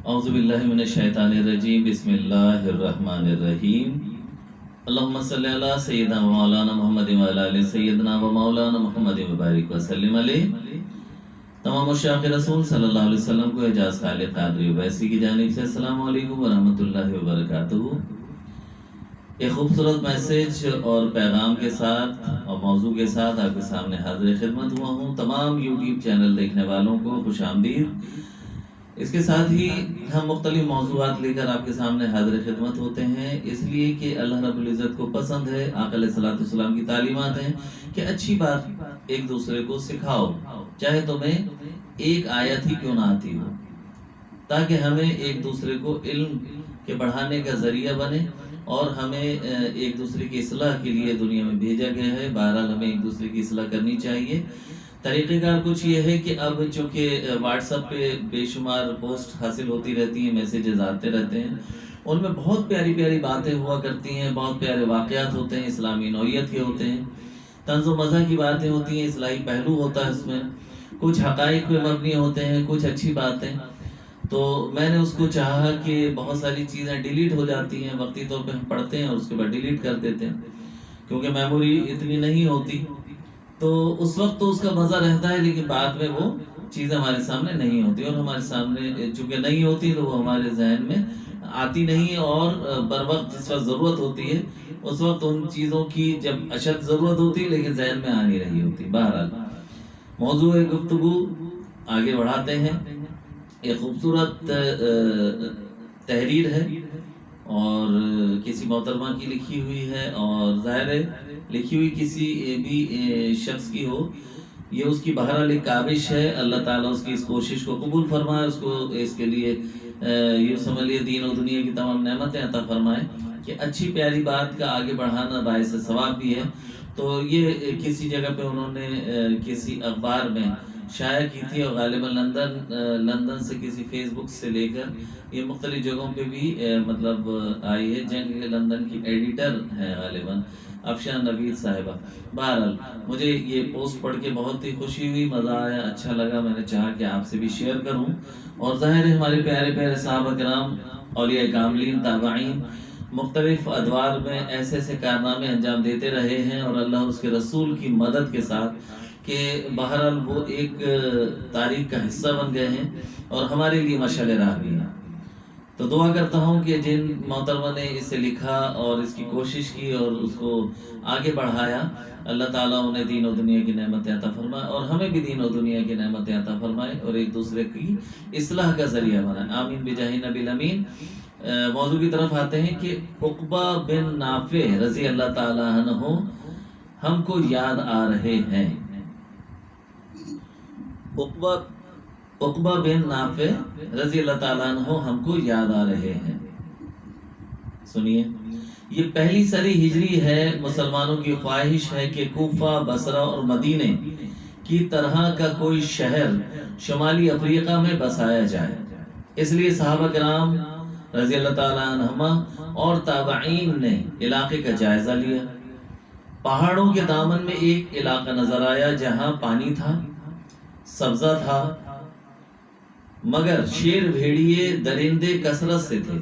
اعوذ باللہ من الشیطان الرجیم بسم اللہ الرحمن الرحیم اللہم صلی علی سیدنا و مولانا محمد و علی سیدنا و مولانا محمد مبارک وسلم علیہ۔ تمام مشاق رسول صلی اللہ علیہ وسلم کو اعجاز خالق قادری ویسی کی جانب سے السلام علیکم ورحمۃ اللہ وبرکاتہ۔ ایک خوبصورت میسج اور پیغام کے ساتھ اور موضوع کے ساتھ آپ کے سامنے حاضر خدمت ہوا ہوں۔ تمام یوٹیوب چینل دیکھنے والوں کو خوش آمدید۔ اس کے ساتھ ہی ہم مختلف موضوعات لے کر آپ کے سامنے حاضر خدمت ہوتے ہیں، اس لیے کہ اللہ رب العزت کو پسند ہے، آقا علیہ الصلوۃ والسلام کی تعلیمات ہیں کہ اچھی بات ایک دوسرے کو سکھاؤ، چاہے تمہیں ایک آیت ہی کیوں نہ آتی ہو، تاکہ ہمیں ایک دوسرے کو علم کے بڑھانے کا ذریعہ بنے اور ہمیں ایک دوسرے کی اصلاح کے لیے دنیا میں بھیجا گیا ہے۔ بہرحال ہمیں ایک دوسرے کی اصلاح کرنی چاہیے۔ طریقہ کار کچھ یہ ہے کہ اب چونکہ واٹس ایپ پہ بے شمار پوسٹ حاصل ہوتی رہتی ہیں، میسیجز آتے رہتے ہیں، ان میں بہت پیاری پیاری باتیں ہوا کرتی ہیں، بہت پیارے واقعات ہوتے ہیں، اسلامی نوعیت کے ہوتے ہیں، طنز و مزاح کی باتیں ہوتی ہیں، اصلاحی پہلو ہوتا ہے اس میں، کچھ حقائق پہ مبنی ہوتے ہیں، کچھ اچھی باتیں۔ تو میں نے اس کو چاہا کہ بہت ساری چیزیں ڈیلیٹ ہو جاتی ہیں، وقتی طور پہ ہم پڑھتے ہیں اور اس کے بعد ڈیلیٹ کر دیتے ہیں کیونکہ میموری اتنی نہیں ہوتی، تو اس وقت تو اس کا مزہ رہتا ہے، لیکن بعد میں وہ چیزیں ہمارے سامنے نہیں ہوتی، اور ہمارے سامنے چونکہ نہیں ہوتی تو وہ ہمارے ذہن میں آتی نہیں، اور بر وقت جس وقت ضرورت ہوتی ہے اس وقت ان چیزوں کی جب اشد ضرورت ہوتی ہے لیکن ذہن میں آ نہیں رہی ہوتی۔ بہرحال موضوع گفتگو آگے بڑھاتے ہیں۔ ایک خوبصورت تحریر ہے اور کسی محترمہ کی لکھی ہوئی ہے، اور ظاہر ہے لکھی ہوئی کسی بھی شخص کی ہو، یہ اس کی بہرحال ایک کاوش ہے۔ اللہ تعالیٰ اس کی اس کوشش کو قبول فرمائے، اس کو اس کے لیے یہ سمجھ لیے دین و دنیا کی تمام نعمتیں عطا فرمائے کہ اچھی پیاری بات کا آگے بڑھانا باعث ثواب بھی ہے۔ تو یہ کسی جگہ پہ انہوں نے کسی اخبار میں شائع کی تھی، اور غالباً لندن سے کسی فیس بک سے لے کر یہ مختلف جگہوں پہ بھی مطلب آئی ہے۔ جنگ لندن کی ایڈیٹر ہے غالباً افشان نوید صاحبہ۔ بہرحال مجھے یہ پوسٹ پڑھ کے بہت ہی خوشی ہوئی، مزہ آیا، اچھا لگا، میں نے چاہا کہ آپ سے بھی شیئر کروں۔ اور ظاہر ہے ہمارے پیارے پیارے صحابہ کرام، اولیاء کاملین، تابعین مختلف ادوار میں ایسے ایسے کارنامے انجام دیتے رہے ہیں، اور اللہ اور اس کے رسول کی مدد کے ساتھ کہ بہرحال وہ ایک تاریخ کا حصہ بن گئے ہیں اور ہمارے لیے مشعل راہ بھی ہیں۔ تو دعا کرتا ہوں کہ جن محترمہ نے اسے لکھا اور اس کی کوشش کی اور اس کو آگے بڑھایا، اللہ تعالیٰ انہیں دین و دنیا کی نعمتیں عطا فرمائے، اور ہمیں بھی دین و دنیا کی نعمتیں عطا فرمائے اور ایک دوسرے کی اصلاح کا ذریعہ بنائے، آمین بجاہ نبی الامین۔ موضوع کی طرف آتے ہیں کہ عقبہ بن نافع رضی اللہ تعالیٰ عنہ ہم کو یاد آ رہے ہیں۔ عقبہ بن نافع رضی اللہ تعالیٰ عنہ ہم کو یاد آ رہے ہیں۔ سنیے، یہ پہلی سری ہجری ہے۔ مسلمانوں کی خواہش ہے کہ کوفہ، بصرہ اور مدینے کی طرح کا کوئی شہر شمالی افریقہ میں بسایا جائے، اس لیے صحابہ کرام رضی اللہ تعالیٰ عنہما اور تابعین نے علاقے کا جائزہ لیا۔ پہاڑوں کے دامن میں ایک علاقہ نظر آیا جہاں پانی تھا، سبزہ تھا، مگر شیر، بھیڑیے، درندے کثرت سے تھے،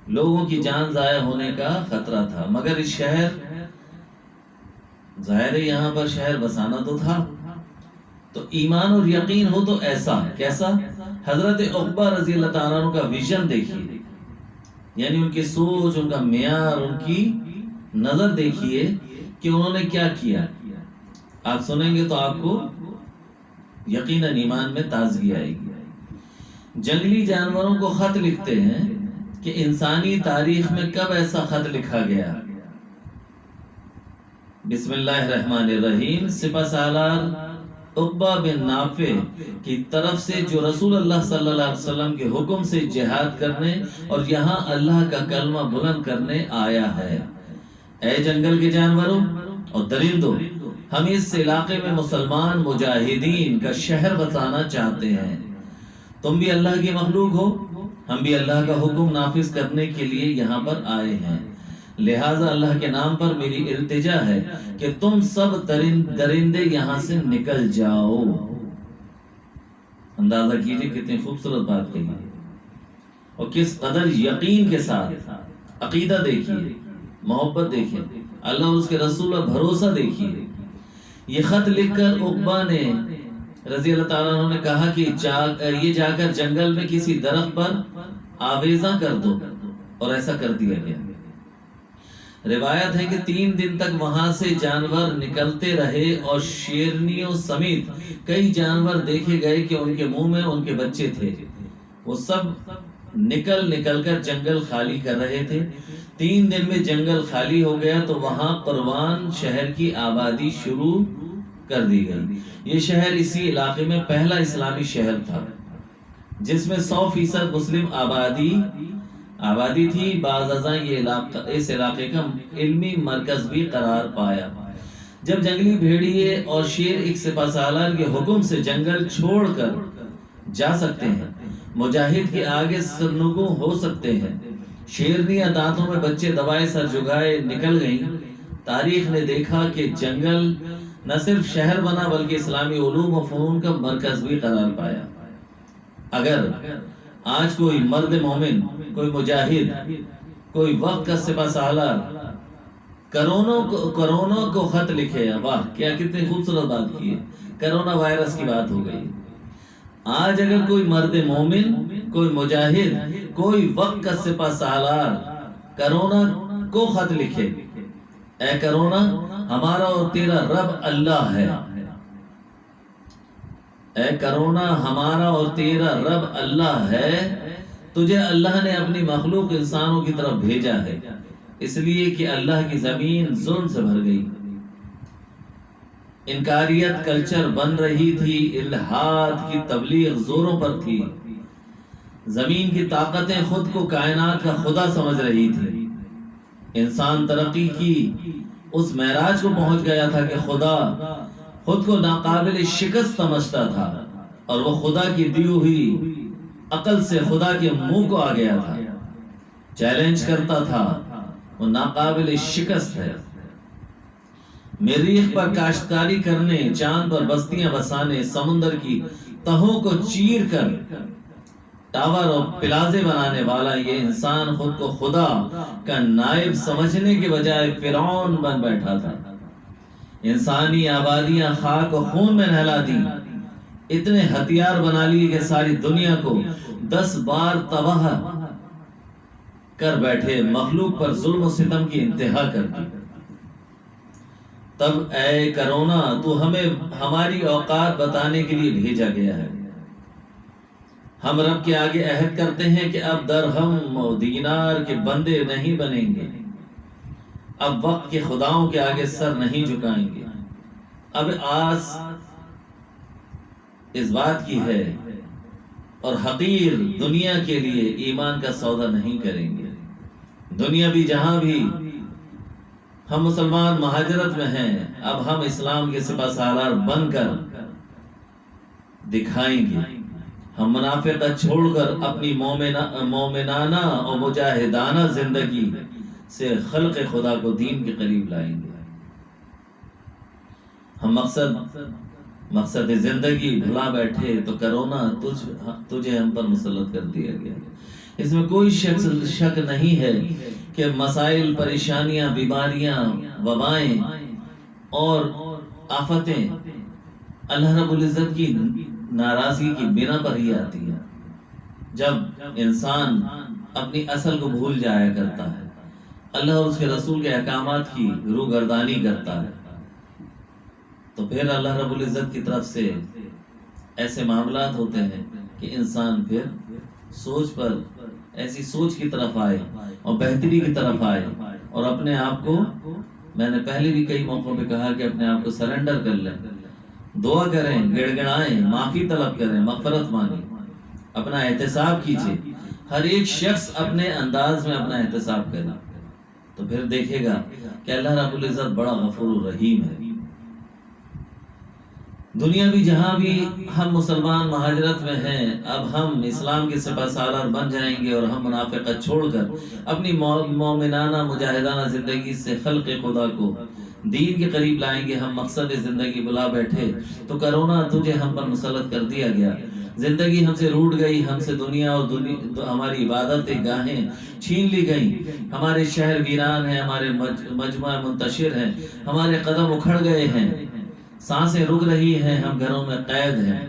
لوگوں کی جان ضائع ہونے کا خطرہ تھا۔ مگر اس شہر، ظاہر ہے یہاں پر شہر بسانا تو تھا، تو ایمان اور یقین ہو تو ایسا کیسا؟ حضرت عقبہ رضی اللہ تعالیٰ عنہ کا ویژن دیکھیے، یعنی ان کی سوچ، ان کا معیار، ان کی نظر دیکھیے کہ انہوں نے کیا کیا۔ آپ سنیں گے تو آپ کو یقیناً ایمان میں تازگی آئے گی۔ جنگلی جانوروں کو خط لکھتے ہیں کہ انسانی تاریخ میں کب ایسا خط لکھا گیا؟ بسم اللہ الرحمن الرحیم۔ سپہ سالار عقبہ بن نافع کی طرف سے جو رسول اللہ صلی اللہ علیہ وسلم کے حکم سے جہاد کرنے اور یہاں اللہ کا کلمہ بلند کرنے آیا ہے۔ اے جنگل کے جانوروں اور درندوں، ہم اس علاقے میں مسلمان مجاہدین کا شہر بسانا چاہتے ہیں۔ تم بھی اللہ کی مخلوق ہو، ہم بھی اللہ کا حکم نافذ کرنے کے لیے یہاں پر آئے ہیں، لہٰذا اللہ کے نام پر میری التجا ہے کہ تم سب درندے یہاں سے نکل جاؤ۔ اندازہ کیجئے کتنی خوبصورت بات کہی ہے۔ اور کس قدر یقین کے ساتھ عقیدہ دیکھیے، محبت دیکھیے، اللہ اور اس کے رسول پر بھروسہ دیکھیے۔ یہ خط لکھ کر عقبہ نے رضی اللہ تعالیٰ عنہ نے کہا کہ یہ جا کر جنگل میں کسی درخت پر آویزاں کر دو، اور ایسا کر دیا گیا۔ روایت ہے کہ 3 دن تک وہاں سے جانور نکلتے رہے اور شیرنیوں سمیت کئی جانور دیکھے گئے کہ ان کے منہ میں ان کے بچے تھے۔ وہ سب نکل کر جنگل خالی کر رہے تھے۔ 3 دن میں جنگل خالی ہو گیا تو وہاں قروان شہر کی آبادی شروع کر دی گئی۔ یہ شہر اسی علاقے میں پہلا اسلامی شہر تھا جس میں 100% مسلم آبادی تھی۔ بعض ازاں اس علاقے کا علمی مرکز بھی قرار پایا۔ جب جنگلی بھیڑیے اور شیر ایک سپہ سالار کے حکم سے جنگل چھوڑ کر جا سکتے ہیں، مجاہد کے آگے سرنگوں ہو سکتے ہیں، شیرنیاں دانتوں میں بچے دبائے سر جھکائے نکل گئیں، تاریخ نے دیکھا کہ جنگل نہ صرف شہر بنا بلکہ اسلامی علوم و فنون کا مرکز بھی قرار پایا۔ اگر آج کوئی مرد مومن، کوئی مجاہد، کوئی وقت کا سپہ سالار کرونا کو خط لکھے، واہ کیا کتنی خوبصورت بات کی ہے، کرونا وائرس کی بات ہو گئی۔ آج اگر کوئی مرد مومن، کوئی مجاہد، کوئی وقت کا سپہ سالار کرونا کو خط لکھے، اے کرونا ہمارا اور تیرا رب اللہ ہے، اے کرونا ہمارا اور تیرا رب اللہ ہے، تجھے اللہ نے اپنی مخلوق انسانوں کی طرف بھیجا ہے، اس لیے کہ اللہ کی زمین ظلم سے بھر گئی، انکاریت کلچر بن رہی تھی، الہاد کی تبلیغ زوروں پر تھی، زمین کی طاقتیں خود کو کائنات کا خدا سمجھ رہی تھی، انسان ترقی کی اس معراج کو پہنچ گیا تھا کہ خدا خود کو ناقابل شکست سمجھتا تھا، اور وہ خدا کی دی ہوئی عقل سے خدا کے منہ کو آ گیا تھا، چیلنج کرتا تھا، وہ ناقابل شکست ہے۔ مریخ پر کاشتکاری کرنے، چاند پر بستیاں بسانے، سمندر کی تہوں کو چیر کر ٹاور اور پلازے بنانے والا یہ انسان خود کو خدا کا نائب سمجھنے کے بجائے فرعون بن بیٹھا تھا۔ انسانی آبادیاں خاک و خون میں نہلا دی، اتنے ہتھیار بنا لیے کہ ساری دنیا کو 10 بار تباہ کر بیٹھے، مخلوق پر ظلم و ستم کی انتہا کر دی۔ تب اے کرونا تو ہمیں ہماری اوقات بتانے کے لیے بھیجا گیا ہے۔ ہم رب کے آگے عہد کرتے ہیں کہ اب درہم و دینار کے بندے نہیں بنیں گے، اب وقت کے خداؤں کے آگے سر نہیں جھکائیں گے، اب آس اس بات کی ہے اور حقیر دنیا کے لیے ایمان کا سودا نہیں کریں گے۔ دنیا بھی جہاں بھی ہم مسلمان مہاجرت میں ہیں، اب ہم اسلام کے سپہ سالار بن کر دکھائیں گے، ہم منافقت چھوڑ کر اپنی مومنانہ اور مجاہدانہ زندگی سے خلق خدا کو دین کے قریب لائیں گے۔ ہم مقصد زندگی بھلا بیٹھے تو کرونا تجھے ہم پر مسلط کر دیا گیا۔ اس میں کوئی شک نہیں ہے کہ مسائل، پریشانیاں، بیماریاں، وبائیں اور آفتیں اللہ رب العزت کی ناراضگی کی بنا پر ہی آتی ہے۔ جب انسان اپنی اصل کو بھول جایا کرتا ہے، اللہ اور اس کے رسول کے احکامات کی روگردانی کرتا ہے، تو پھر اللہ رب العزت کی طرف سے ایسے معاملات ہوتے ہیں کہ انسان پھر ایسی سوچ کی طرف آئے اور بہتری کی طرف آئے، اور اپنے آپ کو، میں نے پہلے بھی کئی موقعوں پہ کہا کہ اپنے آپ کو سرنڈر کر لیں، دعا کریں، گڑ گڑائیں، معافی طلب کریں، مغفرت مانگیں، اپنا احتساب کیجئے۔ ہر ایک شخص اپنے انداز میں اپنا احتساب کرے تو پھر دیکھے گا کہ اللہ رب العزت بڑا غفور الرحیم ہے۔ دنیا بھی جہاں بھی ہم مسلمان مہاجرت میں ہیں، اب ہم اسلام کے سپہ سالار بن جائیں گے، اور ہم منافقت چھوڑ کر اپنی مومنانہ مجاہدانہ زندگی سے خلق خدا کو دین کے قریب لائیں گے۔ ہم مقصد زندگی بلا بیٹھے تو کرونا تجھے ہم پر مسلط کر دیا گیا، زندگی ہم سے روٹ گئی، ہم سے دنیا اور ہماری عبادتیں گاہیں چھین لی گئیں، ہمارے شہر ویران ہیں، ہمارے مجمع منتشر ہیں، ہمارے قدم اکھڑ گئے ہیں، سانسیں رک رہی ہیں، ہم گھروں میں قید ہیں،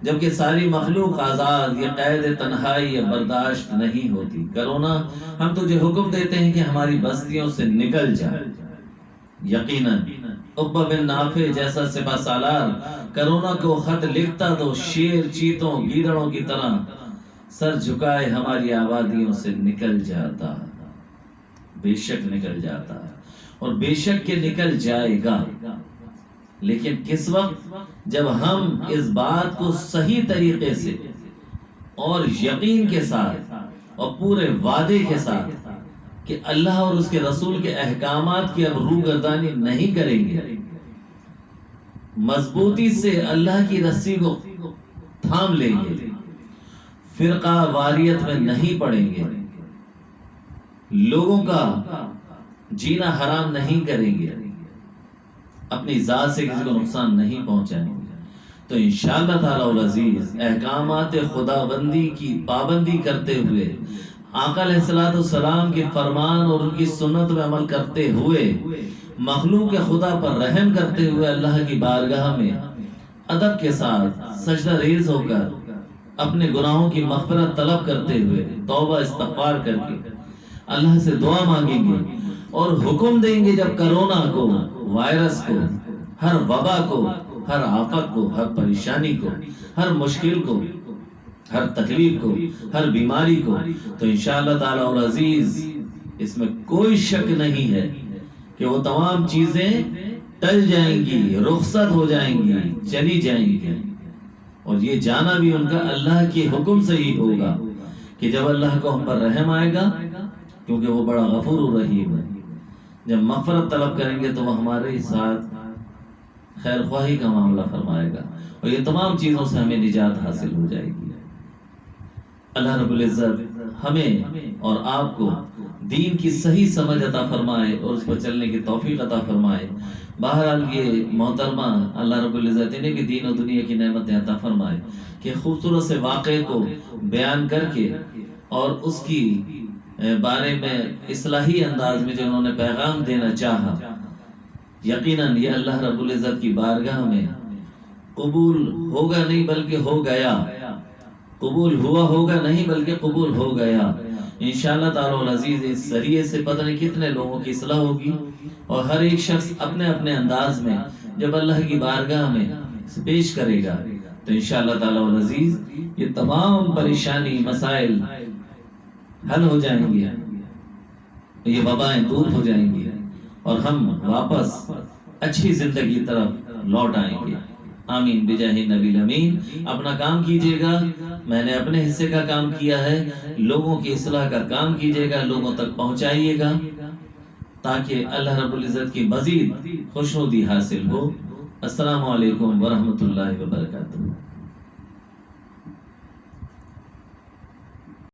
جبکہ ساری مخلوق آزاد۔ یہ قید تنہائی یہ برداشت نہیں ہوتی۔ کرونا ہم تجھے حکم دیتے ہیں کہ ہماری بستیوں سے نکل جا۔ یقیناً عقبہ بن نافع جیسا سپہ سالار کرونا کو خط لکھتا تو شیر چیتوں گیدڑوں کی طرح سر جھکائے ہماری آبادیوں سے نکل جاتا، بے شک نکل جاتا، اور بے شک کہ نکل جائے گا۔ لیکن کس وقت؟ جب ہم اس بات کو صحیح طریقے سے اور یقین کے ساتھ اور پورے وعدے کے ساتھ کہ اللہ اور اس کے رسول کے احکامات کی اب روگردانی نہیں کریں گے، مضبوطی سے اللہ کی رسی کو تھام لیں گے، فرقہ واریت میں نہیں پڑیں گے، لوگوں کا جینا حرام نہیں کریں گے، اپنی ذات سے کسی کو نقصان نہیں پہنچائیں گے، تو انشاءاللہ تعالی العزیز احکامات خداوندی کی پابندی کرتے ہوئے، آقا علیہ السلام کے فرمان اور ان کی سنت میں عمل کرتے ہوئے، مخلوق خدا پر رحم کرتے ہوئے، اللہ کی بارگاہ میں ادب کے ساتھ سجدہ ریز ہو کر اپنے گناہوں کی مغفرت طلب کرتے ہوئے، توبہ استغفار کر کے اللہ سے دعا مانگیں گے اور حکم دیں گے، جب کرونا کو، وائرس کو، ہر وبا کو، ہر آفت کو، ہر پریشانی کو، ہر مشکل کو، ہر تکلیف کو، ہر بیماری کو، تو انشاءاللہ تعالی العزیز اس میں کوئی شک نہیں ہے کہ وہ تمام چیزیں ٹل جائیں گی، رخصت ہو جائیں گی، چلی جائیں گی، اور یہ جانا بھی ان کا اللہ کے حکم سے ہی ہوگا کہ جب اللہ کو ہم پر رحم آئے گا، کیونکہ وہ بڑا غفور و رحیم ہے، جب مغفرت طلب کریں گے تو وہ ہمارے ساتھ خیر خواہی کا معاملہ فرمائے گا، اور یہ تمام چیزوں سے ہمیں نجات حاصل ہو جائے گی۔ اللہ رب العزت ہمیں اور آپ کو دین کی صحیح سمجھ عطا فرمائے اور اس پر چلنے کی توفیق عطا فرمائے۔ بہرحال یہ محترمہ اللہ رب العزت انہیں کہ دین و دنیا کی نعمتیں عطا فرمائے کہ خوبصورت سے واقعے کو بیان کر کے اور اس کی بارے میں اصلاحی انداز میں جو انہوں نے پیغام دینا چاہا، یقیناً یہ اللہ رب العزت کی بارگاہ میں قبول ہوگا نہیں بلکہ ہو گیا، قبول ہوا ہوگا نہیں بلکہ قبول ہو گیا انشاءاللہ تعالی العزیز۔ اس ذریعے سے پتہ نہیں کتنے لوگوں کی اصلاح ہوگی، اور ہر ایک شخص اپنے اپنے انداز میں جب اللہ کی بارگاہ میں پیش کرے گا تو انشاءاللہ تعالی العزیز یہ تمام پریشانی مسائل حل ہو جائیں گے، یہ وبائیں دور ہو جائیں گی، اور ہم واپس اچھی زندگی طرف لوٹ آئیں گے۔ آمین بجاہ نبی الامین۔ اپنا کام کیجیے گا، میں نے اپنے حصے کا کام کیا ہے، لوگوں کی اصلاح کا کام کیجیے گا، لوگوں تک پہنچائیے گا تاکہ اللہ رب العزت کی مزید خوشنودی حاصل ہو۔ السلام علیکم ورحمۃ اللہ وبرکاتہ۔